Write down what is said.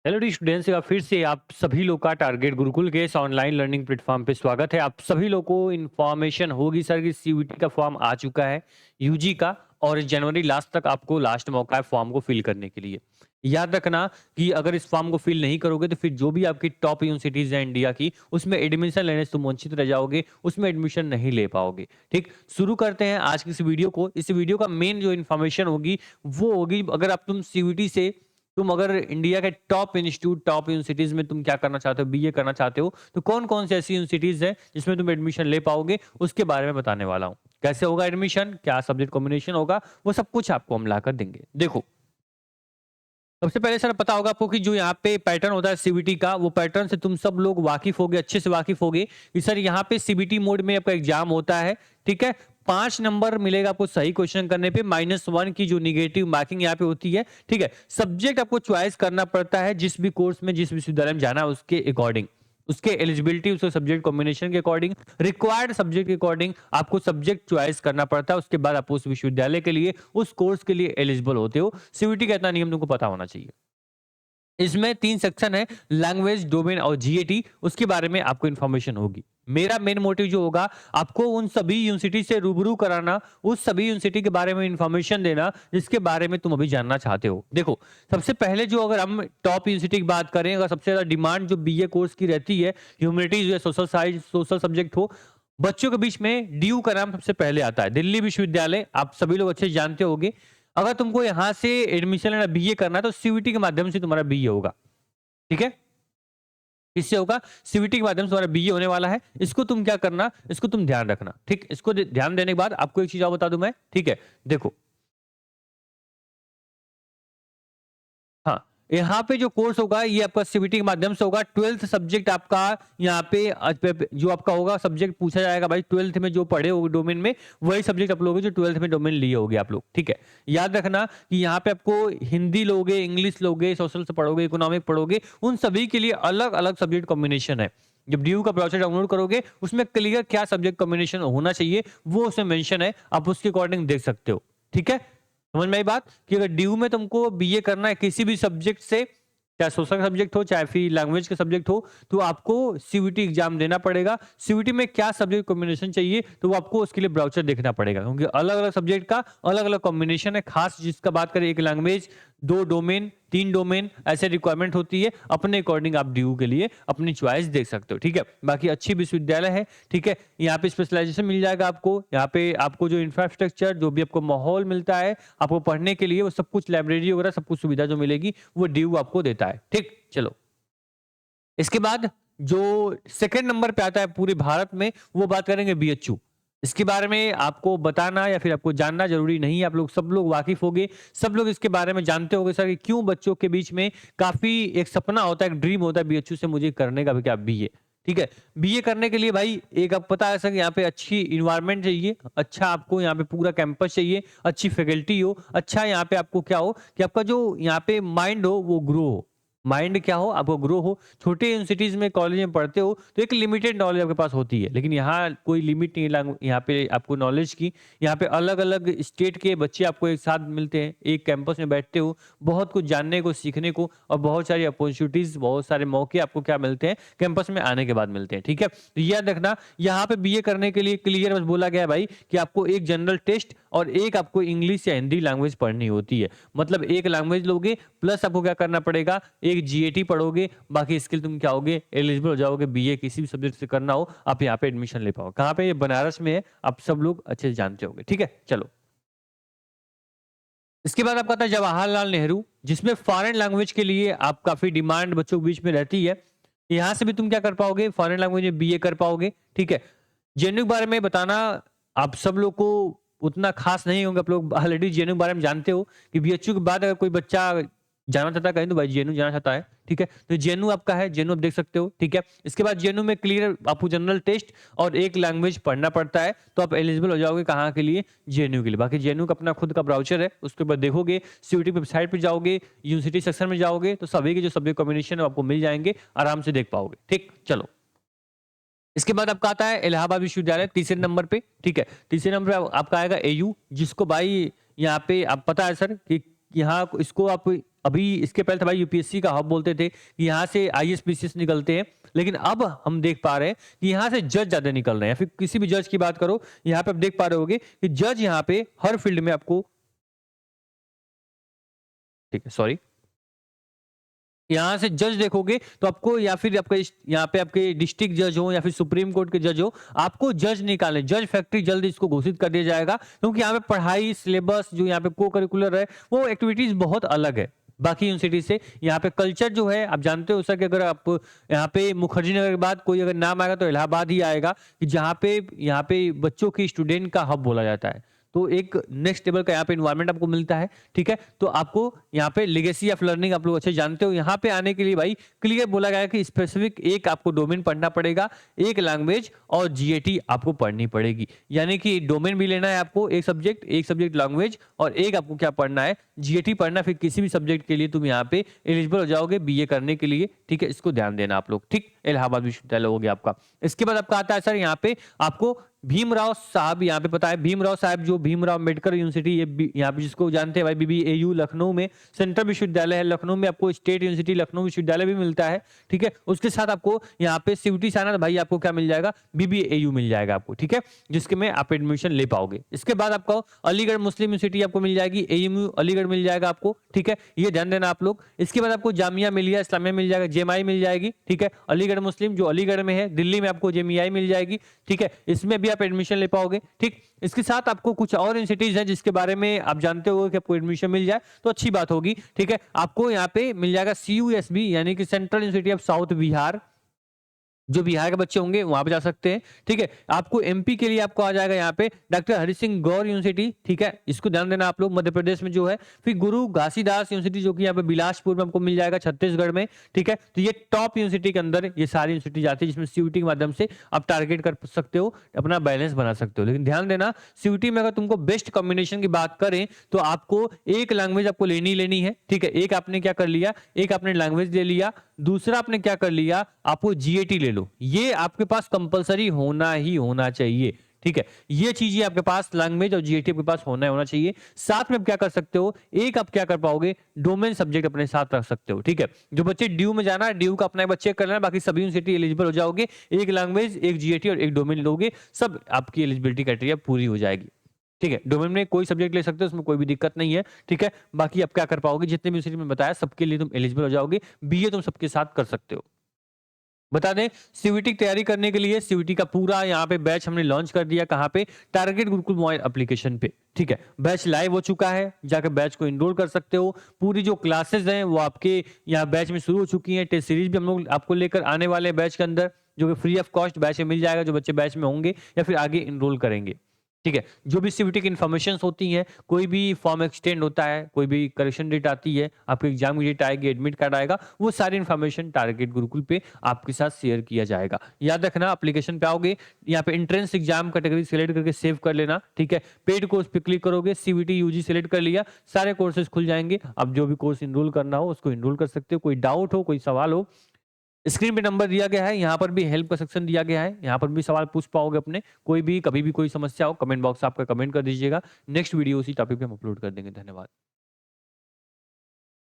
Hello D students, एक बार फिर से आप सभी लोग का टारगेट गुरुकुल के इस ऑनलाइन लर्निंग प्लेटफॉर्म पे स्वागत है। आप सभी लोग को इन्फॉर्मेशन होगी सर कि सीयूईटी का फॉर्म आ चुका है यूजी का, और इस जनवरी लास्ट तक आपको लास्ट मौका है फॉर्म को फिल करने के लिए। याद रखना कि अगर इस फॉर्म को फिल नहीं करोगे तो फिर जो भी आपकी टॉप यूनिवर्सिटीज है इंडिया की, उसमें एडमिशन लेने से तुम वंचित रह जाओगे, उसमें एडमिशन नहीं ले पाओगे। ठीक, शुरू करते हैं आज की इस वीडियो को। इस वीडियो का मेन जो इन्फॉर्मेशन होगी वो होगी, अगर आप तुम सीयूईटी से तुम अगर इंडिया के टॉप इंस्टीट्यूट टॉप यूनिवर्सिटीज में तुम क्या करना चाहते हो, बीए करना चाहते हो, तो कौन कौन सी ऐसी यूनिवर्सिटीज है जिसमें तुम एडमिशन ले पाओगे, उसके बारे में बताने वाला हूं। कैसे होगा एडमिशन, क्या सब्जेक्ट कॉम्बिनेशन होगा, वो सब कुछ आपको हम लाकर देंगे। देखो, सबसे पहले सर पता होगा आपको कि जो यहाँ पे पैटर्न होता है सीबीटी का, वो पैटर्न से तुम सब लोग वाकिफ होगे, अच्छे से वाकिफ होगे कि सर यहाँ पे सीबीटी मोड में आपका एग्जाम होता है। ठीक है, 5 नंबर मिलेगा आपको सही क्वेश्चन करने पे, -1 की जो निगेटिव मार्किंग यहाँ पे होती है। ठीक है, सब्जेक्ट आपको चॉइस करना पड़ता है जिस भी कोर्स में जिस विश्वविद्यालय में जाना है उसके अकॉर्डिंग, उसके एलिजिबिलिटी, उसके सब्जेक्ट कॉम्बिनेशन के अकॉर्डिंग, रिक्वायर्ड सब्जेक्ट के अकॉर्डिंग आपको सब्जेक्ट चॉइस करना पड़ता है। उसके बाद आप उस विश्वविद्यालय के लिए, उस कोर्स के लिए एलिजिबल होते हो। सीयूईटी का इतना नियम तुमको पता होना चाहिए। इसमें 3 सेक्शन है, लैंग्वेज, डोमेन और जीएटी। उसके बारे में आपको इन्फॉर्मेशन होगी। मेरा मेन मोटिव जो होगा, आपको उन सभी यूनिवर्सिटी से रूबरू कराना, उस सभी यूनिवर्सिटी के बारे में इन्फॉर्मेशन देना जिसके बारे में तुम अभी जानना चाहते हो। देखो, सबसे पहले जो अगर हम टॉप यूनिवर्सिटी की बात करें, अगर सबसे ज्यादा डिमांड जो बीए कोर्स की रहती है, ह्यूमैनिटीज या सोशल साइंस, सोशल सब्जेक्ट हो, बच्चों के बीच में डीयू का नाम सबसे पहले आता है। दिल्ली विश्वविद्यालय आप सभी लोग अच्छे से जानते होंगे। अगर तुमको यहाँ से एडमिशन लेना, बीए करना है, तो सीयूईटी के माध्यम से तुम्हारा बीए होगा। ठीक है, किससे होगा? सीयूईटी के माध्यम से तुम्हारा बीए होने वाला है। इसको तुम क्या करना, इसको तुम ध्यान रखना। ठीक, इसको ध्यान देने के बाद आपको एक चीज और बता दूं मैं। ठीक है, देखो, हाँ, यहाँ पे जो कोर्स होगा ये आपका सीबीटी के माध्यम से होगा। 12th सब्जेक्ट आपका यहाँ पे जो आपका होगा सब्जेक्ट पूछा जाएगा, भाई 12th में जो पढ़े होगे डोमेन में, वही सब्जेक्ट आप लोगे जो 12th में डोमेन लिए होगे आप लोग। ठीक है, याद रखना कि यहाँ पे आपको हिंदी लोगे, इंग्लिश लोगे, सोशल से पढ़ोगे, इकोनॉमिक पढ़ोगे, उन सभी के लिए अलग अलग सब्जेक्ट कॉम्बिनेशन है। जब ड्यू का ब्राउज़र डाउनलोड करोगे उसमें क्लियर क्या सब्जेक्ट कॉम्बिनेशन होना चाहिए वो उसमें मेंशन है, आप उसके अकॉर्डिंग देख सकते हो। ठीक है, समझ में आई बात कि अगर ड्यू में तुमको बीए करना है किसी भी सब्जेक्ट से, चाहे सोशल सब्जेक्ट हो चाहे फिर लैंग्वेज का सब्जेक्ट हो, तो आपको सीयूईटी एग्जाम देना पड़ेगा। सीयूईटी में क्या सब्जेक्ट कॉम्बिनेशन चाहिए तो वो आपको उसके लिए ब्राउचर देखना पड़ेगा, क्योंकि अलग अलग सब्जेक्ट का अलग अलग कॉम्बिनेशन है। खास जिसका बात करें, एक लैंग्वेज, 2 डोमेन, 3 डोमेन, ऐसे रिक्वायरमेंट होती है। अपने अकॉर्डिंग आप ड्यू के लिए अपनी चॉइस देख सकते हो। ठीक है, बाकी अच्छी विश्वविद्यालय है। ठीक है, यहाँ पे स्पेशलाइजेशन मिल जाएगा आपको। यहाँ पे आपको जो इंफ्रास्ट्रक्चर, जो भी आपको माहौल मिलता है आपको पढ़ने के लिए, वो सब कुछ, लाइब्रेरी वगैरह सब कुछ सुविधा जो मिलेगी वो ड्यू आपको देता है। ठीक, चलो, इसके बाद जो सेकंड नंबर पे आता है पूरे भारत में, वो बात करेंगे बीएचयू। इसके बारे में आपको बताना या फिर आपको जानना जरूरी नहीं है, आप लोग सब लोग वाकिफ होंगे, सब लोग इसके बारे में जानते होंगे सर कि क्यों बच्चों के बीच में काफी एक सपना होता है, एक ड्रीम होता है बीएचयू से मुझे करने का भी क्या, बीए। ठीक है, बीए करने के लिए भाई एक आप पता है सर, यहाँ पे अच्छी इन्वायरमेंट चाहिए, अच्छा आपको यहाँ पे पूरा कैंपस चाहिए, अच्छी फैकल्टी हो, अच्छा यहाँ पे आपको क्या हो कि आपका जो यहाँ पे माइंड हो वो ग्रो हो। माइंड क्या हो, आपको ग्रो हो। छोटे यूनिवर्सिटीज में, कॉलेज में पढ़ते हो तो एक लिमिटेड नॉलेज आपके पास होती है, लेकिन यहाँ कोई लिमिट नहीं है यहाँ पे आपको नॉलेज की। यहाँ पे अलग अलग स्टेट के बच्चे आपको एक साथ मिलते हैं, एक कैंपस में बैठते हो, बहुत कुछ जानने को, सीखने को, और बहुत सारी अपॉर्चुनिटीज, बहुत सारे मौके आपको क्या मिलते हैं, कैंपस में आने के बाद मिलते हैं। ठीक है, तो याद रखना, यहाँ पे बीए करने के लिए क्लियर बस बोला गया है भाई कि आपको एक जनरल टेस्ट और एक आपको इंग्लिश या हिंदी लैंग्वेज पढ़नी होती है। मतलब एक लैंग्वेज लोगे प्लस आपको क्या करना पड़ेगा, एक जीएटी पढ़ोगे, बाकी स्किल तुम क्या होगे, एलिजिबल हो जाओगे। बीए किसी भी सब्जेक्ट से करना हो आप यहाँ पे एडमिशन ले पाओ। कहाँ पे? ये बनारस में है, आप सब लोग अच्छे से जानते होंगे। ठीक है, चलो, इसके बाद आपका आता है जवाहरलाल नेहरू, जिसमें फॉरेन लैंग्वेज के लिए आप काफी डिमांड बच्चों के बीच में रहती है। यहाँ से भी तुम क्या कर पाओगे, फॉरेन लैंग्वेज में बीए कर पाओगे। ठीक है, जेएनयू के बारे में बताना, आप सब लोग को उतना खास नहीं होंगे, आप लोग ऑलरेडी जेएनयू के बारे में जानते हो कि बीएचयू के बाद अगर कोई बच्चा जाना चाहता है कहीं, तो भाई जेएनयू जाना चाहता है। ठीक है, तो जेएनयू आपका है, जेएनयू आप देख सकते हो। ठीक है, इसके बाद जेएनयू में क्लियर आपको जनरल टेस्ट और एक लैंग्वेज पढ़ना पड़ता है, तो आप एलिजिबल हो जाओगे कहाँ के लिए, जेएनयू के लिए। बाकी जेएनयू का अपना खुद का ब्राउचर है, उसके बाद देखोगे, सीयूईटी वेबसाइट पे जाओगे, यूनिवर्सिटी सेक्शन में जाओगे, तो सभी के जो सब्जेक्ट कॉम्बिनेशन है आपको मिल जाएंगे, आराम से देख पाओगे। ठीक, चलो, इसके बाद आपका आता है इलाहाबाद विश्वविद्यालय तीसरे नंबर पे। ठीक है, तीसरे नंबर पे आपका आएगा एयू, जिसको भाई यहाँ पे आप पता है सर कि यहाँ इसको आप अभी इसके पहले तो भाई यूपीएससी का हब बोलते थे कि यहाँ से आईएएस पीसीएस निकलते हैं, लेकिन अब हम देख पा रहे हैं कि यहाँ से जज ज्यादा निकल रहे हैं। फिर किसी भी जज की बात करो, यहाँ पे आप देख पा रहे होगे कि जज यहाँ पे हर फील्ड में आपको, ठीक है सॉरी, यहाँ से जज देखोगे तो आपको, या फिर आपका यहाँ पे आपके डिस्ट्रिक्ट जज हो या फिर सुप्रीम कोर्ट के जज हो, आपको जज निकालने, जज फैक्ट्री जल्द इसको घोषित कर दिया जाएगा, क्योंकि यहाँ पे पढ़ाई सिलेबस जो यहाँ पे को करिकुलर है वो एक्टिविटीज बहुत अलग है बाकी यूनिवर्सिटी से। यहाँ पे कल्चर जो है आप जानते हो सर कि अगर आप यहाँ पे मुखर्जी नगर के बाद कोई अगर नाम आएगा तो इलाहाबाद ही आएगा, कि जहाँ पे यहाँ पे बच्चों की स्टूडेंट का हब बोला जाता है। तो एक नेक्स्ट लेवल का यहाँ पे इन्वायरमेंट आपको मिलता है, ठीक है। तो आपको यहाँ पे लेगेसी ऑफ लर्निंग आप लोग अच्छे जानते हो। यहाँ पे आने के लिए भाई क्लियर बोला गया है कि स्पेसिफिक एक आपको डोमेन पढ़ना पड़ेगा, एक लैंग्वेज और जीएटी आपको पढ़नी पड़ेगी, यानी कि डोमेन भी लेना है आपको, एक सब्जेक्ट लैंग्वेज, और एक आपको क्या पढ़ना है, जीएटी पढ़ना। फिर किसी भी सब्जेक्ट के लिए तुम यहाँ पे एलिजिबल हो जाओगे बीए करने के लिए, ठीक है। इसको ध्यान देना आप लोग, ठीक। इलाहाबाद विश्वविद्यालय हो गया आपका। इसके बाद आपका आता है सर यहाँ पे आपको भीमराव साहब, यहाँ पे पता है भीमराव साहब जो भीमराव अम्बेडकर यूनिवर्सिटी, ये यहाँ पे जिसको जानते हैं भाई बीबीएयू लखनऊ में सेंट्रल विश्वविद्यालय है। लखनऊ में आपको स्टेट यूनिवर्सिटी लखनऊ विश्वविद्यालय भी मिलता है, ठीक है। उसके साथ आपको यहाँ पे सीयूटी से आना भाई आपको क्या मिल जाएगा, बीबीएयू मिल जाएगा आपको, ठीक है, जिसके में आप एडमिशन ले पाओगे। इसके बाद आपको अलीगढ़ मुस्लिम यूनिवर्सिटी आपको मिल जाएगी, एएमयू अलीगढ़ मिल जाएगा आपको, ठीक है, ये ध्यान देना आप लोग। इसके बाद आपको जामिया मिलिया इस्लामिया मिल जाएगा, जेएमआई मिल जाएगी, ठीक है। अलीगढ़ मुस्लिम जो अलीगढ़ में है, दिल्ली में आपको जेएमआई मिल जाएगी, ठीक है, इसमें भी आप एडमिशन ले पाओगे, ठीक। इसके साथ आपको कुछ और यूनिवर्सिटीज हैं जिसके बारे में आप जानते हो कि आपको एडमिशन मिल जाए तो अच्छी बात होगी, ठीक है। आपको यहाँ पे मिल जाएगा सीयूएसबी यानी कि central university of south Bihar, जो बिहार के बच्चे होंगे वहां पे जा सकते हैं, ठीक है। आपको एमपी के लिए आपको आ जाएगा यहाँ पे डॉक्टर हरि सिंह गौर यूनिवर्सिटी, ठीक है, इसको ध्यान देना आप लोग, मध्य प्रदेश में जो है। फिर गुरु घासीदास यूनिवर्सिटी जो कि यहाँ पे बिलासपुर में आपको मिल जाएगा छत्तीसगढ़ में, ठीक है। तो ये टॉप यूनिवर्सिटी के अंदर ये सारी यूनिवर्सिटी जाती है जिसमें सीयूटी के माध्यम से आप टारगेट कर सकते हो, अपना बैलेंस बना सकते हो। लेकिन ध्यान देना सीयूटी में अगर तुमको बेस्ट कॉम्बिनेशन की बात करें तो आपको एक लैंग्वेज आपको लेनी है, ठीक है। एक आपने क्या कर लिया, एक आपने लैंग्वेज ले लिया, दूसरा आपने क्या कर लिया, आपको जीएटी ले लो, ये आपके पास कंपलसरी होना ही होना चाहिए, ठीक है। ये चीजें आपके पास लैंग्वेज और जीएटी आपके पास होना चाहिए। साथ में आप क्या कर सकते हो, एक आप क्या कर पाओगे, डोमेन सब्जेक्ट अपने साथ रख सकते हो, ठीक है। जो बच्चे ड्यू में जाना है ड्यू का अपना बच्चे कर लेना, बाकी सभी यूनिवर्सिटी एलिजिबल हो जाओगे, एक लैंग्वेज एक जीएटी और एक डोमेन लोगे, सब आपकी एलिजिबिलिटी क्राइटेरिया पूरी हो जाएगी, ठीक है। डोमेन में कोई सब्जेक्ट ले सकते हो, उसमें कोई भी दिक्कत नहीं है, ठीक है। बाकी आप क्या कर पाओगे, जितने भी यूनिवर्सिटी में बताया सबके लिए तुम एलिजिबल हो जाओगे, बीए तुम सबके साथ कर सकते हो। बता दें सीयूटी की तैयारी करने के लिए सीयूटी का पूरा यहाँ पे बैच हमने लॉन्च कर दिया, कहाँ पे, टारगेट गुरुकुल मोबाइल एप्लीकेशन पे, ठीक है। बैच लाइव हो चुका है, जाकर बैच को इनरोल कर सकते हो। पूरी जो क्लासेस हैं वो आपके यहाँ बैच में शुरू हो चुकी हैं। टेस्ट सीरीज भी हम लोग आपको लेकर आने वाले हैं बैच के अंदर, जो कि फ्री ऑफ कॉस्ट बैच में मिल जाएगा जो बच्चे बैच में होंगे या फिर आगे इनरोल करेंगे, ठीक है। जो भी सीयूटी की इन्फॉर्मेशन होती हैं, कोई भी फॉर्म एक्सटेंड होता है, कोई भी करेक्शन डेट आती है, आपके एग्जाम की डेट आएगी, एडमिट कार्ड आएगा, वो सारी इन्फॉर्मेशन टारगेट गुरुकुल पे आपके साथ शेयर किया जाएगा। याद रखना एप्लीकेशन पे आओगे, यहाँ पे एंट्रेंस एग्जाम कैटेगरी सिलेक्ट करके सेव कर लेना, ठीक है। पेड कोर्स पे क्लिक करोगे, सीवीटी यूजी सिलेक्ट कर लिया, सारे कोर्सेज खुल जाएंगे। अब जो भी कोर्स इनरोल करना हो उसको इनरोल कर सकते हो। कोई डाउट हो, कोई सवाल हो, स्क्रीन पे नंबर दिया गया है, यहाँ पर भी हेल्प का सेक्शन दिया गया है, यहाँ पर भी सवाल पूछ पाओगे अपने, कोई भी कभी भी कोई समस्या हो कमेंट बॉक्स आपका कमेंट कर दीजिएगा। नेक्स्ट वीडियो उसी टॉपिक पे हम अपलोड कर देंगे। धन्यवाद।